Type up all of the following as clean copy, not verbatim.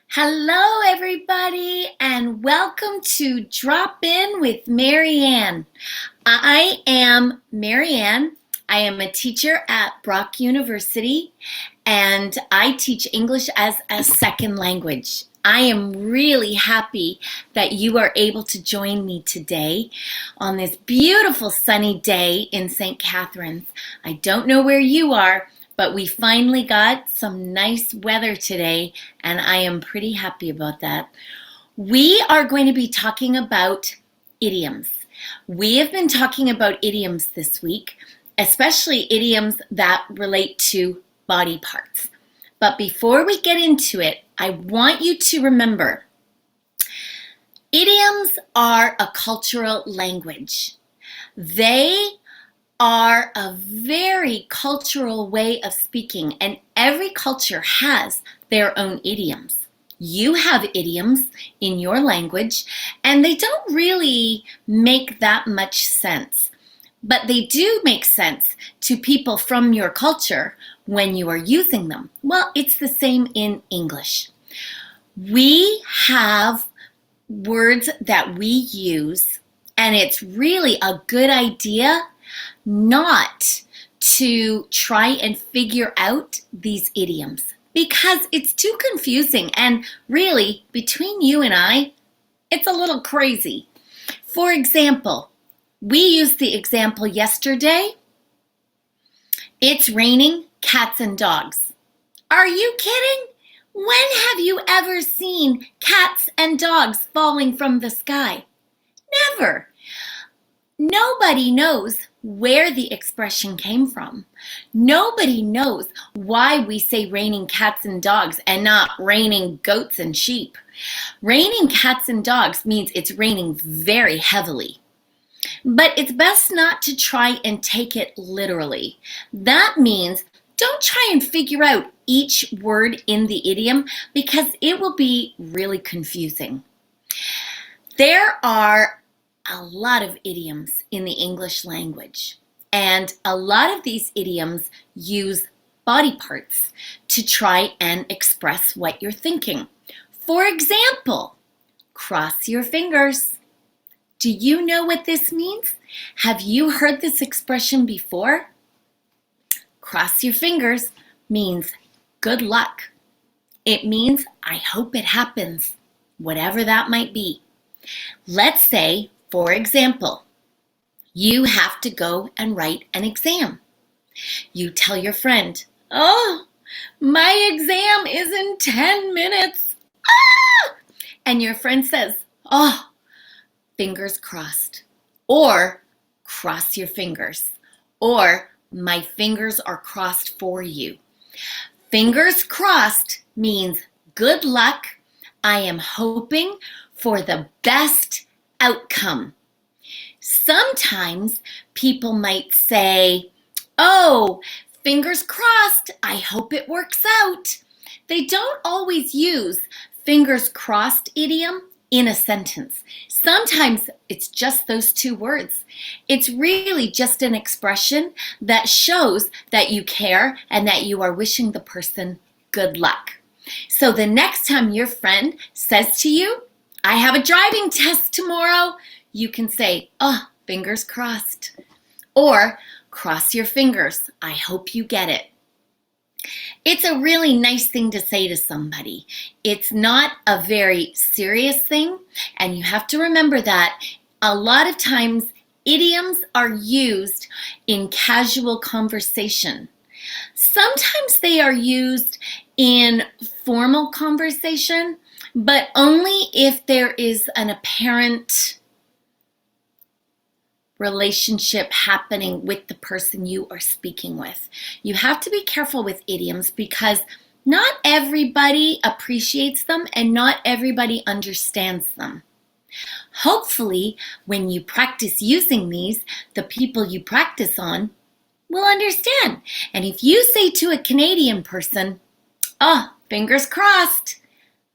Hello, everybody, and welcome to Drop In with Marianne. I am Marianne. I am a teacher at Brock University, and I teach English as a second language. I am really happy that you are able to join me today on this beautiful sunny day in St. Catharines. I don't know where you are, but we finally got some nice weather today, and I am pretty happy about that. We are going to be talking about idioms. We have been talking about idioms this week, especially idioms that relate to body parts. But before we get into it, I want you to remember, idioms are a cultural language. They are a very cultural way of speaking, and every culture has their own idioms. You have idioms in your language, and they don't really make that much sense, but they do make sense to people from your culture when you are using them. Well, it's the same in English. We have words that we use, and it's really a good idea not to try and figure out these idioms because it's too confusing, and really, between you and I, it's a little crazy. For example, we used the example yesterday. It's raining cats and dogs. Are you kidding? When have you ever seen cats and dogs falling from the sky? Never. Nobody knows where the expression came from. Nobody knows why we say raining cats and dogs and not raining goats and sheep. Raining cats and dogs means it's raining very heavily. But it's best not to try and take it literally. That means don't try and figure out each word in the idiom because it will be really confusing. There are a lot of idioms in the English language, and a lot of these idioms use body parts to try and express what you're thinking. For example, cross your fingers. Do you know what this means? Have you heard this expression before? Cross your fingers means good luck. It means I hope it happens, whatever that might be. Let's say, for example, you have to go and write an exam. You tell your friend, "Oh, my exam is in 10 minutes. Ah!" And your friend says, "Oh, fingers crossed." Or, cross your fingers. Or, my fingers are crossed for you. Fingers crossed means good luck. I am hoping for the best outcome. Sometimes people might say, "Oh, fingers crossed, I hope it works out." They don't always use fingers crossed idiom in a sentence. Sometimes it's just those two words. It's really just an expression that shows that you care and that you are wishing the person good luck. So the next time your friend says to you, "I have a driving test tomorrow," you can say, "Oh, fingers crossed." Or, "Cross your fingers, I hope you get it." It's a really nice thing to say to somebody. It's not a very serious thing, and you have to remember that a lot of times idioms are used in casual conversation. Sometimes they are used in formal conversation, but only if there is an apparent relationship happening with the person you are speaking with. You have to be careful with idioms because not everybody appreciates them and not everybody understands them. Hopefully, when you practice using these, the people you practice on will understand. And if you say to a Canadian person, "Oh, fingers crossed,"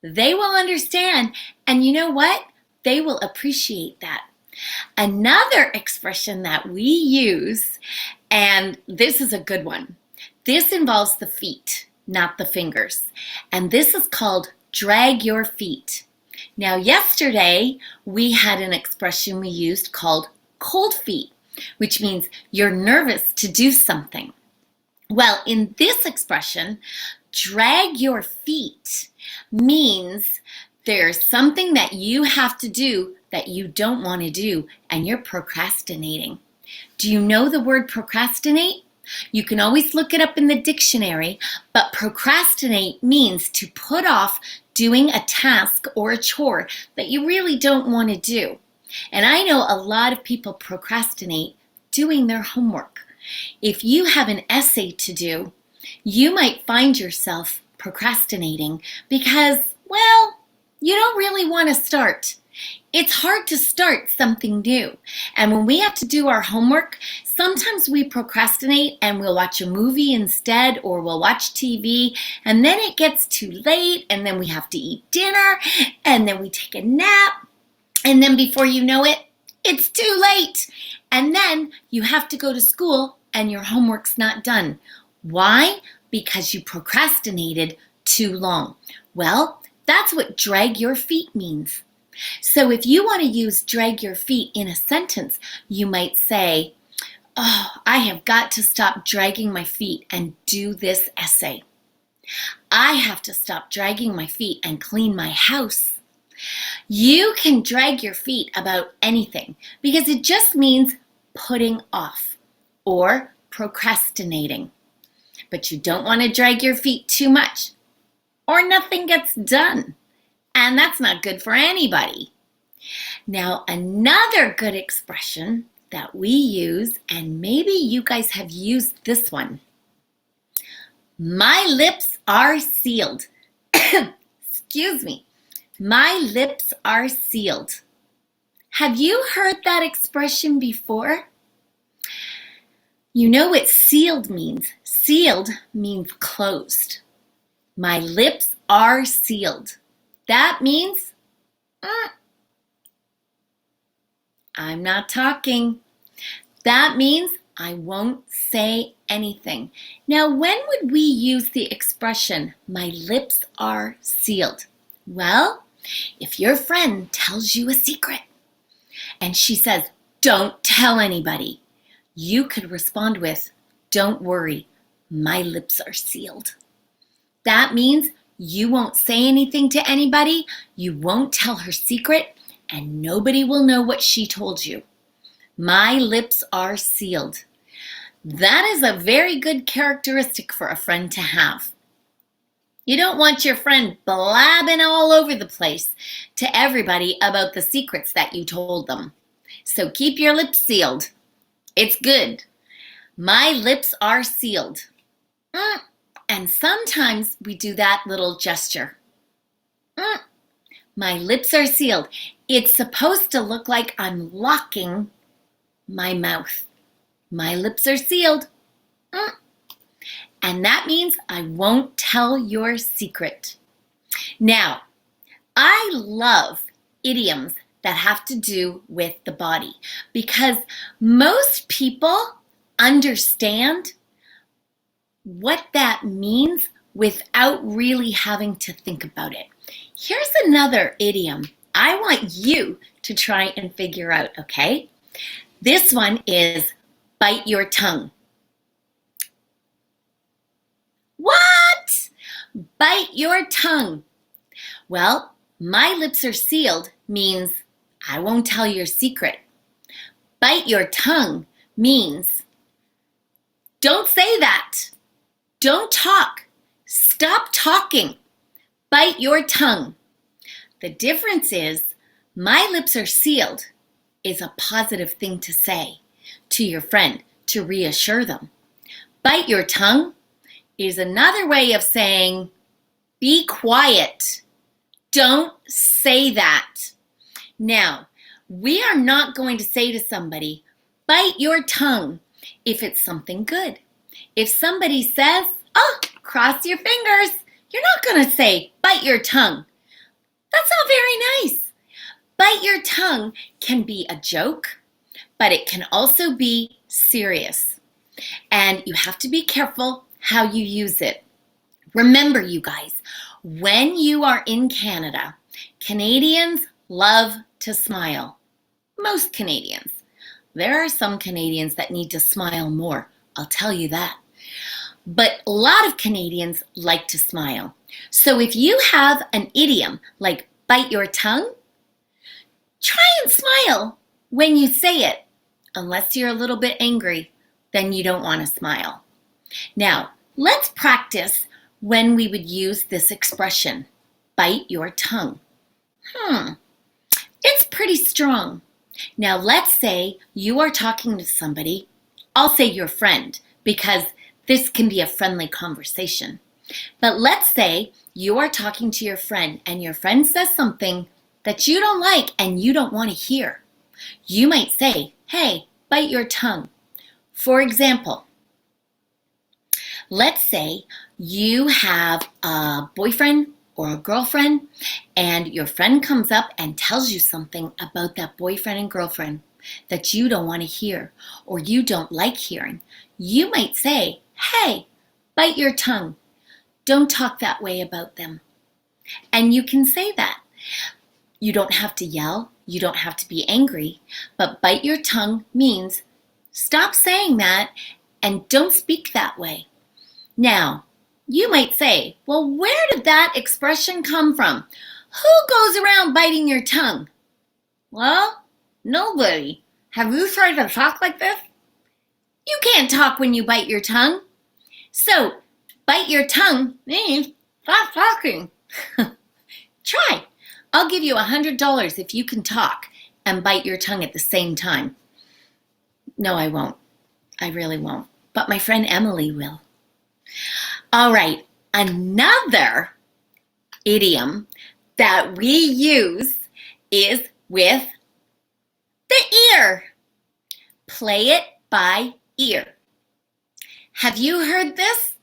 they will understand. And you know what? They will appreciate that. Another expression that we use, and this is a good one. This involves the feet, not the fingers. And this is called drag your feet. Now, yesterday we had an expression we used called cold feet, which means you're nervous to do something. Well, in this expression, drag your feet means there's something that you have to do that you don't want to do and you're procrastinating. Do you know the word procrastinate? You can always look it up in the dictionary, but procrastinate means to put off doing a task or a chore that you really don't want to do. And I know a lot of people procrastinate doing their homework. If you have an essay to do, you might find yourself procrastinating because, well, you don't really want to start. It's hard to start something new. And when we have to do our homework, sometimes we procrastinate and we'll watch a movie instead, or we'll watch TV, and then it gets too late, and then we have to eat dinner, and then we take a nap, and then before you know it, it's too late. And then you have to go to school and your homework's not done. Why? Because you procrastinated too long. Well, that's what drag your feet means. So if you want to use drag your feet in a sentence, you might say, oh, I have got to stop dragging my feet and do this essay. I have to stop dragging my feet and clean my house. You can drag your feet about anything because it just means putting off or procrastinating. But you don't want to drag your feet too much or nothing gets done. And that's not good for anybody. Now, another good expression that we use, and maybe you guys have used this one. My lips are sealed. Excuse me. My lips are sealed. Have you heard that expression before? You know what sealed means. Sealed means closed. My lips are sealed. That means, I'm not talking. That means I won't say anything. Now, when would we use the expression, my lips are sealed? Well, if your friend tells you a secret and she says, don't tell anybody, you could respond with, don't worry, my lips are sealed. That means you won't say anything to anybody, you won't tell her secret, and nobody will know what she told you. My lips are sealed. That is a very good characteristic for a friend to have. You don't want your friend blabbing all over the place to everybody about the secrets that you told them. So keep your lips sealed. It's good. My lips are sealed. And sometimes we do that little gesture. My lips are sealed. It's supposed to look like I'm locking my mouth. My lips are sealed. And that means I won't tell your secret. Now, I love idioms that have to do with the body because most people understand what that means without really having to think about it. Here's another idiom I want you to try and figure out, okay? This one is bite your tongue. What? Bite your tongue. Well, my lips are sealed means I won't tell your secret. Bite your tongue means don't say that. Don't talk. Stop talking. Bite your tongue. The difference is my lips are sealed is a positive thing to say to your friend to reassure them. Bite your tongue is another way of saying be quiet. Don't say that. Now, we are not going to say to somebody, bite your tongue if it's something good. If somebody says, oh, cross your fingers, you're not going to say, bite your tongue. That's not very nice. Bite your tongue can be a joke, but it can also be serious. And you have to be careful how you use it. Remember, you guys, When you are in Canada, Canadians love to smile. Most Canadians. There are some Canadians that need to smile more, I'll tell you that. But a lot of Canadians like to smile. So if you have an idiom like bite your tongue, try and smile when you say it. Unless you're a little bit angry, then you don't want to smile. Now, let's practice when we would use this expression, bite your tongue. It's pretty strong. Now, let's say you are talking to somebody. I'll say your friend because this can be a friendly conversation. But let's say you are talking to your friend and your friend says something that you don't like and you don't want to hear. You might say, hey, bite your tongue. For example, let's say you have a boyfriend or a girlfriend and your friend comes up and tells you something about that boyfriend and girlfriend that you don't want to hear or you don't like hearing. You might say, hey, bite your tongue. Don't talk that way about them. And you can say that. You don't have to yell. You don't have to be angry. But bite your tongue means stop saying that and don't speak that way. Now, you might say, well, where did that expression come from? Who goes around biting your tongue? Well, nobody. Have you tried to talk like this? You can't talk when you bite your tongue. So, bite your tongue means stop talking. Try. I'll give you $100 if you can talk and bite your tongue at the same time. No, I won't. I really won't. But my friend Emily will. All right, another idiom that we use is with the ear. Play it by ear. Have you heard this?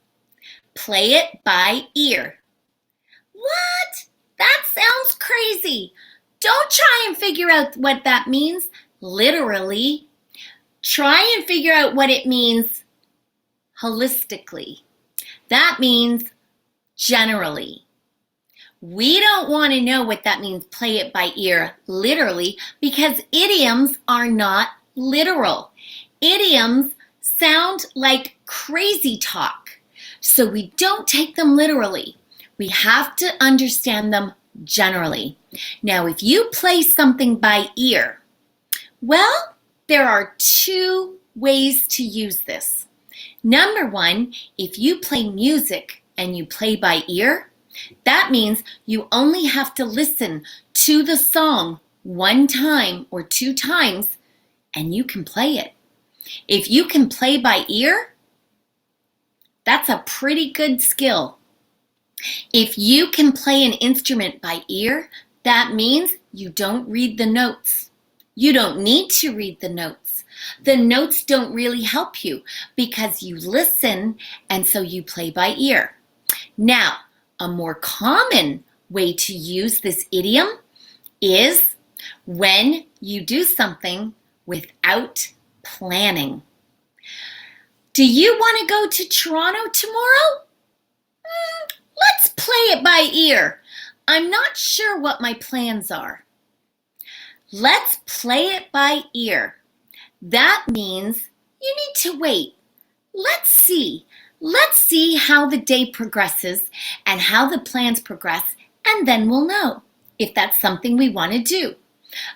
Play it by ear. What? That sounds crazy. Don't try and figure out what that means literally. Try and figure out what it means holistically. That means generally. We don't want to know what that means, play it by ear, literally, because idioms are not literal. Idioms sound like crazy talk, so we don't take them literally. We have to understand them generally. Now, if you play something by ear, well, there are two ways to use this. Number one, if you play music and you play by ear, that means you only have to listen to the song one time or two times and you can play it. If you can play by ear, that's a pretty good skill. If you can play an instrument by ear, that means you don't read the notes. You don't need to read the notes. The notes don't really help you because you listen and so you play by ear. Now, a more common way to use this idiom is when you do something without planning. Do you want to go to Toronto tomorrow? Let's play it by ear. I'm not sure what my plans are. Let's play it by ear. That means you need to wait. Let's see. Let's see how the day progresses and how the plans progress, and then we'll know if that's something we want to do.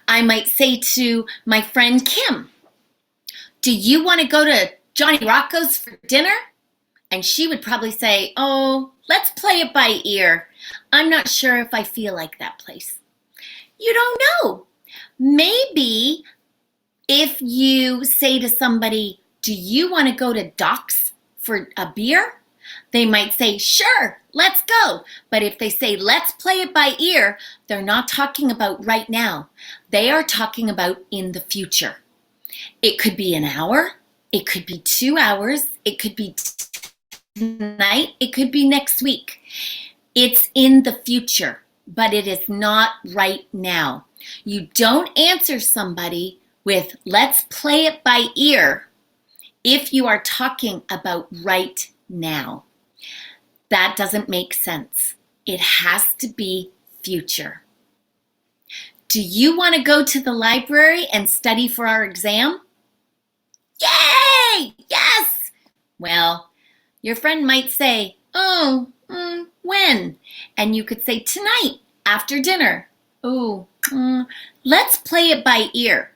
I might say to my friend Kim, do you want to go to Johnny Rocco's for dinner? And she would probably say, oh, let's play it by ear. I'm not sure if I feel like that place. You don't know. Maybe if you say to somebody, do you want to go to Doc's for a beer? They might say, sure, let's go. But if they say, let's play it by ear, they're not talking about right now. They are talking about in the future. It could be an hour. It could be 2 hours. It could be tonight. It could be next week. It's in the future, but it is not right now. You don't answer somebody with, let's play it by ear, if you are talking about right now. That doesn't make sense. It has to be future. Do you want to go to the library and study for our exam? Yay! Yes! Well, your friend might say, oh, when? And you could say, tonight, after dinner. Oh, let's play it by ear.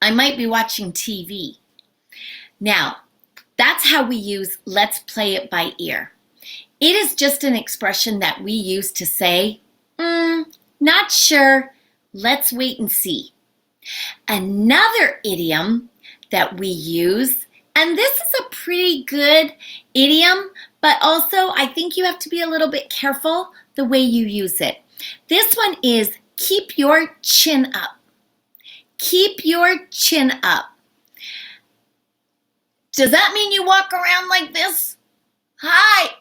I might be watching TV. Now, that's how we use let's play it by ear. It is just an expression that we use to say, not sure, let's wait and see. Another idiom that we use, and this is a pretty good idiom, but also I think you have to be a little bit careful the way you use it. This one is keep your chin up. Keep your chin up. Does that mean you walk around like this? Hi,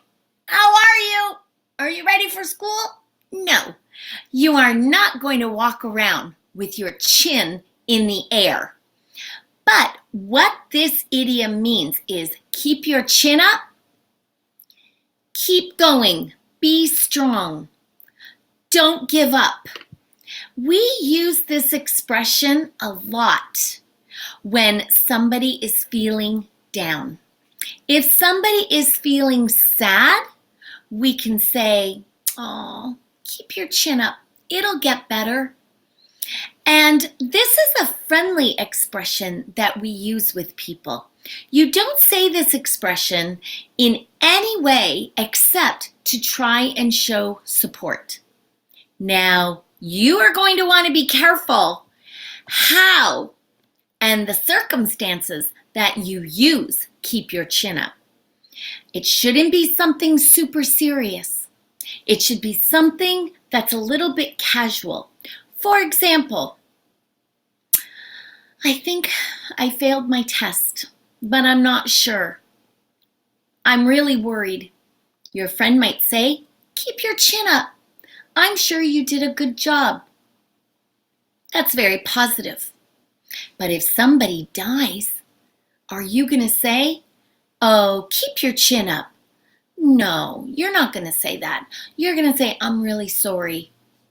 how are you? Are you ready for school? No, you are not going to walk around with your chin in the air. But what this idiom means is keep your chin up, keep going, be strong, don't give up. We use this expression a lot when somebody is feeling down. If somebody is feeling sad, we can say, oh, keep your chin up, it'll get better. And this is a friendly expression that we use with people. You don't say this expression in any way except to try and show support. Now, you are going to want to be careful how and the circumstances that you use keep your chin up. It shouldn't be something super serious. It should be something that's a little bit casual. For example, I think I failed my test, but I'm not sure. I'm really worried. Your friend might say, keep your chin up. I'm sure you did a good job. That's very positive. But if somebody dies, are you going to say, oh, keep your chin up? No, you're not going to say that. You're going to say, I'm really sorry.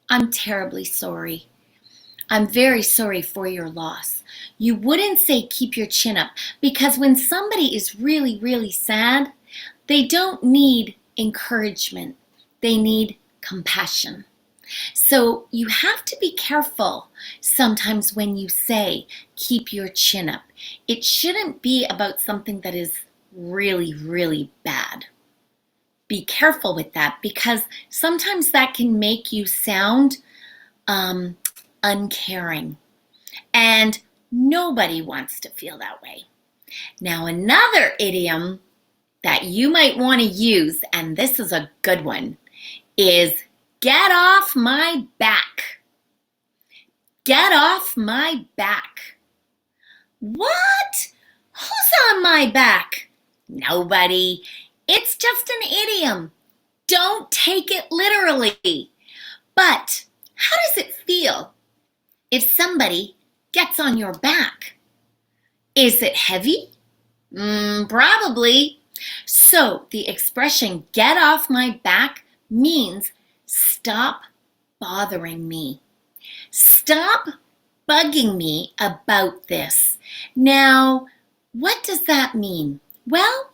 I'm terribly sorry. I'm very sorry for your loss. You wouldn't say keep your chin up because when somebody is really, really sad, they don't need encouragement. They need compassion. So you have to be careful sometimes when you say keep your chin up. It shouldn't be about something that is really, really bad. Be careful with that because sometimes that can make you sound uncaring. And nobody wants to feel that way. Now, another idiom that you might want to use, and this is a good one, is get off my back. Get off my back. What? Who's on my back? Nobody. It's just an idiom. Don't take it literally. But how does it feel if somebody gets on your back? Is it heavy? Probably. So the expression get off my back means stop bothering me. Stop bugging me about this. Now, what does that mean? Well,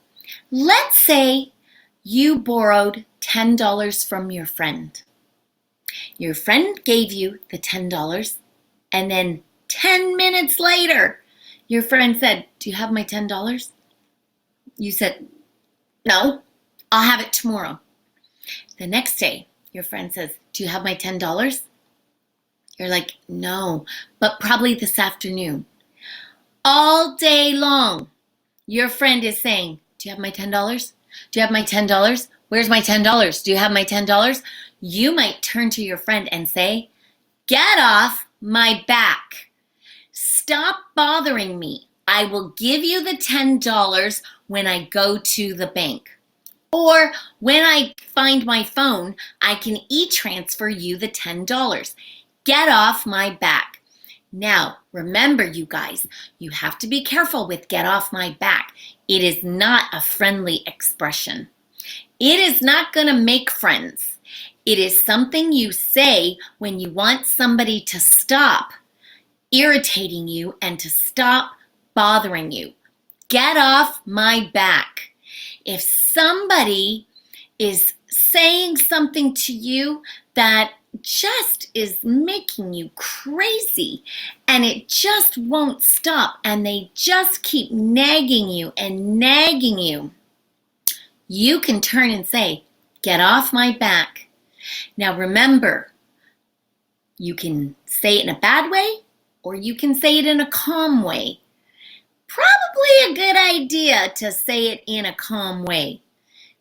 let's say you borrowed $10 from your friend. Your friend gave you the $10, and then 10 minutes later, your friend said, do you have my $10? You said, no, I'll have it tomorrow. The next day, your friend says, do you have my $10? You're like, no, but probably this afternoon. All day long, your friend is saying, do you have my $10? Do you have my $10? Where's my $10? Do you have my $10? You might turn to your friend and say, get off my back. Stop bothering me. I will give you the $10 when I go to the bank. Or when I find my phone, I can e-transfer you the $10. Get off my back. Now, remember you guys, you have to be careful with get off my back. It is not a friendly expression. It is not going to make friends. It is something you say when you want somebody to stop irritating you and to stop bothering you. Get off my back. If somebody is saying something to you that just is making you crazy and it just won't stop and they just keep nagging you and nagging you, you can turn and say, get off my back. Now remember, you can say it in a bad way or you can say it in a calm way. Probably a good idea to say it in a calm way.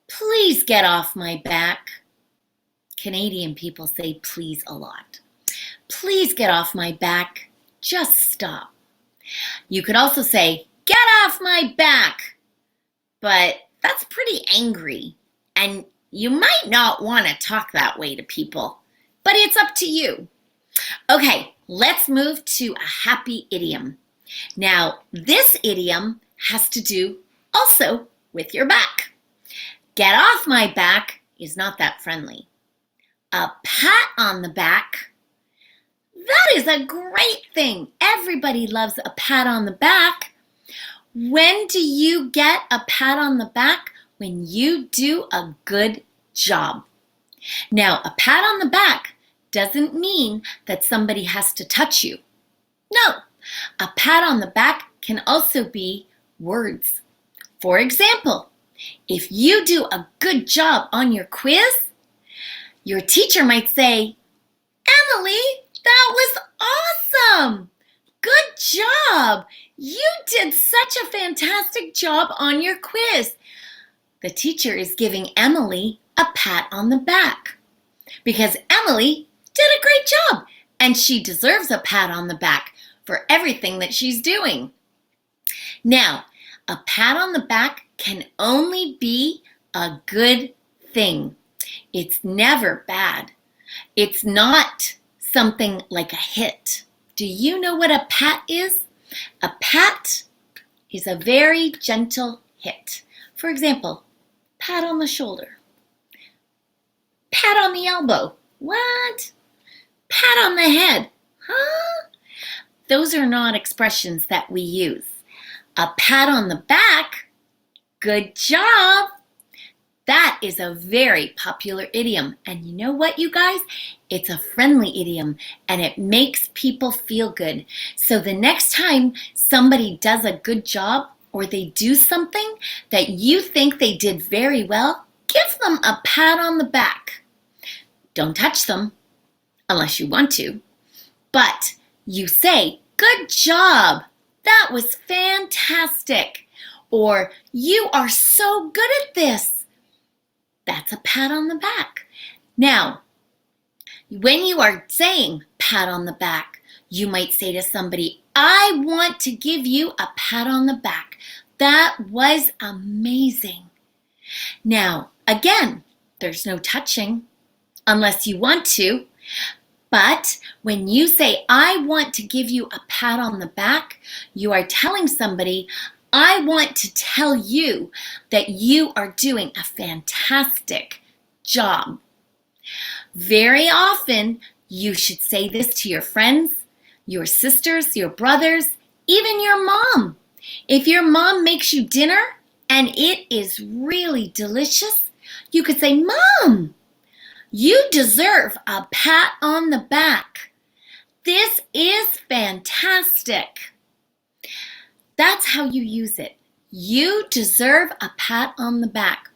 Please get off my back. Canadian people say please a lot. Please get off my back. Just stop. You could also say, get off my back. But that's pretty angry. And you might not want to talk that way to people. But it's up to you. Okay, let's move to a happy idiom. Now, this idiom has to do also with your back. Get off my back is not that friendly. A pat on the back, that is a great thing. Everybody loves a pat on the back. When do you get a pat on the back? When you do a good job. Now, a pat on the back doesn't mean that somebody has to touch you. No, a pat on the back can also be words. For example, if you do a good job on your quiz, your teacher might say, Emily, that was awesome. Good job. You did such a fantastic job on your quiz. The teacher is giving Emily a pat on the back because Emily did a great job and she deserves a pat on the back for everything that she's doing. Now, a pat on the back can only be a good thing. It's never bad. It's not something like a hit. Do you know what a pat is? A pat is a very gentle hit. For example, pat on the shoulder. Pat on the elbow. What? Pat on the head. Huh? Those are not expressions that we use. A pat on the back. Good job. That is a very popular idiom. And you know what, you guys? It's a friendly idiom and it makes people feel good. So the next time somebody does a good job or they do something that you think they did very well, give them a pat on the back. Don't touch them unless you want to. But you say, good job. That was fantastic. Or you are so good at this. That's a pat on the back. Now, when you are saying pat on the back, you might say to somebody, I want to give you a pat on the back. That was amazing. Now, again, there's no touching unless you want to. But when you say, I want to give you a pat on the back, you are telling somebody, I want to tell you that you are doing a fantastic job. Very often, you should say this to your friends, your sisters, your brothers, even your mom. If your mom makes you dinner and it is really delicious, you could say, Mom, you deserve a pat on the back. This is fantastic. That's how you use it. You deserve a pat on the back.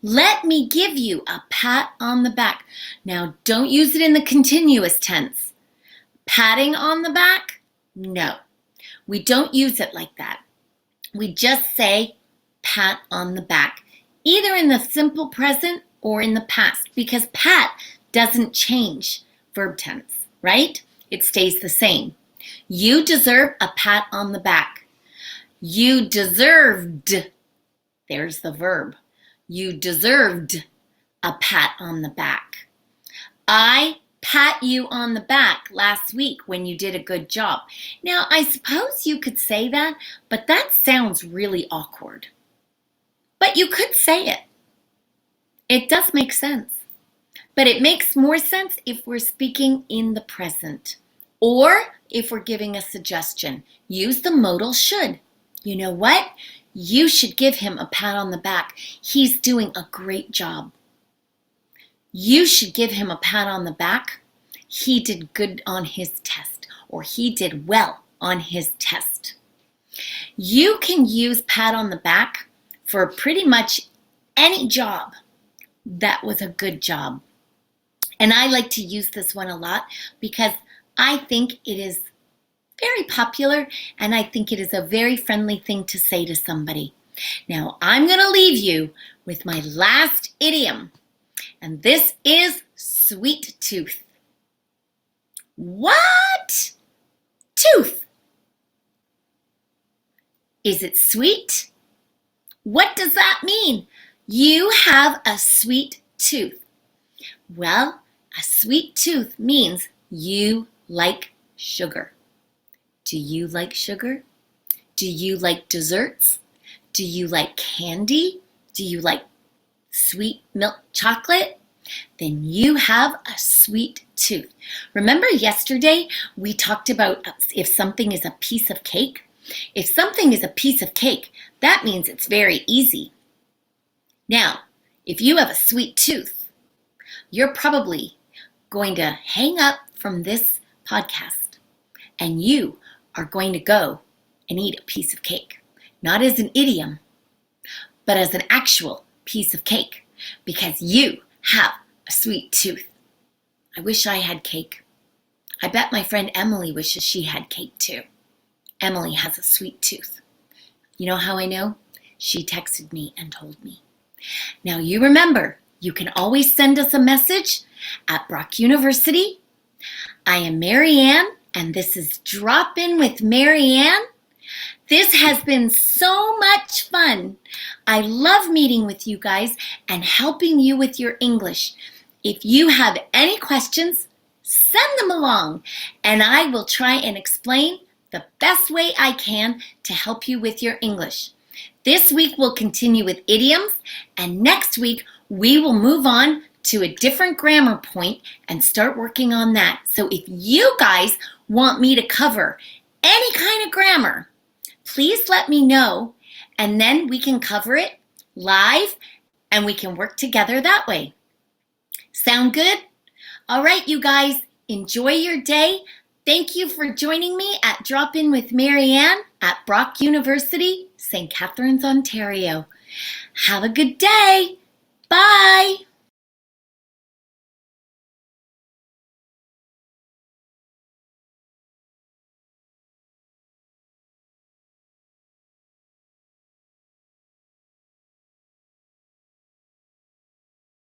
Let me give you a pat on the back. Now, don't use it in the continuous tense. Patting on the back? No. We don't use it like that. We just say pat on the back, either in the simple present or in the past, because pat doesn't change verb tense, right? It stays the same. You deserve a pat on the back. You deserved, there's the verb. You deserved a pat on the back. I pat you on the back last week when you did a good job. Now, I suppose you could say that, but that sounds really awkward. But you could say it. It does make sense. But it makes more sense if we're speaking in the present or if we're giving a suggestion. Use the modal should. You know what? You should give him a pat on the back. He's doing a great job. You should give him a pat on the back. He did good on his test, or he did well on his test. You can use pat on the back for pretty much any job. That was a good job. And I like to use this one a lot because I think it is very popular and I think it is a very friendly thing to say to somebody. Now, I'm going to leave you with my last idiom, and this is sweet tooth. What? Tooth. Is it sweet? What does that mean? You have a sweet tooth. Well, a sweet tooth means you like sugar. Do you like sugar? Do you like desserts? Do you like candy? Do you like sweet milk chocolate? Then you have a sweet tooth. Remember yesterday we talked about if something is a piece of cake? If something is a piece of cake, that means it's very easy. Now, if you have a sweet tooth, you're probably going to hang up from this podcast and you are going to go and eat a piece of cake. Not as an idiom, but as an actual piece of cake because you have a sweet tooth. I wish I had cake. I bet my friend Emily wishes she had cake too. Emily has a sweet tooth. You know how I know? She texted me and told me. Now you remember, you can always send us a message at Brock University. I am Marianne, and this is Drop In with Marianne. This has been so much fun. I love meeting with you guys and helping you with your English. If you have any questions, send them along, and I will try and explain the best way I can to help you with your English. This week we'll continue with idioms, and next week we will move on to a different grammar point and start working on that. So if you guys want me to cover any kind of grammar, please let me know, and then we can cover it live and we can work together that way. Sound good? All right, you guys, enjoy your day. Thank you for joining me at Drop In with Marianne at Brock University, St. Catharines, Ontario. Have a good day. Bye.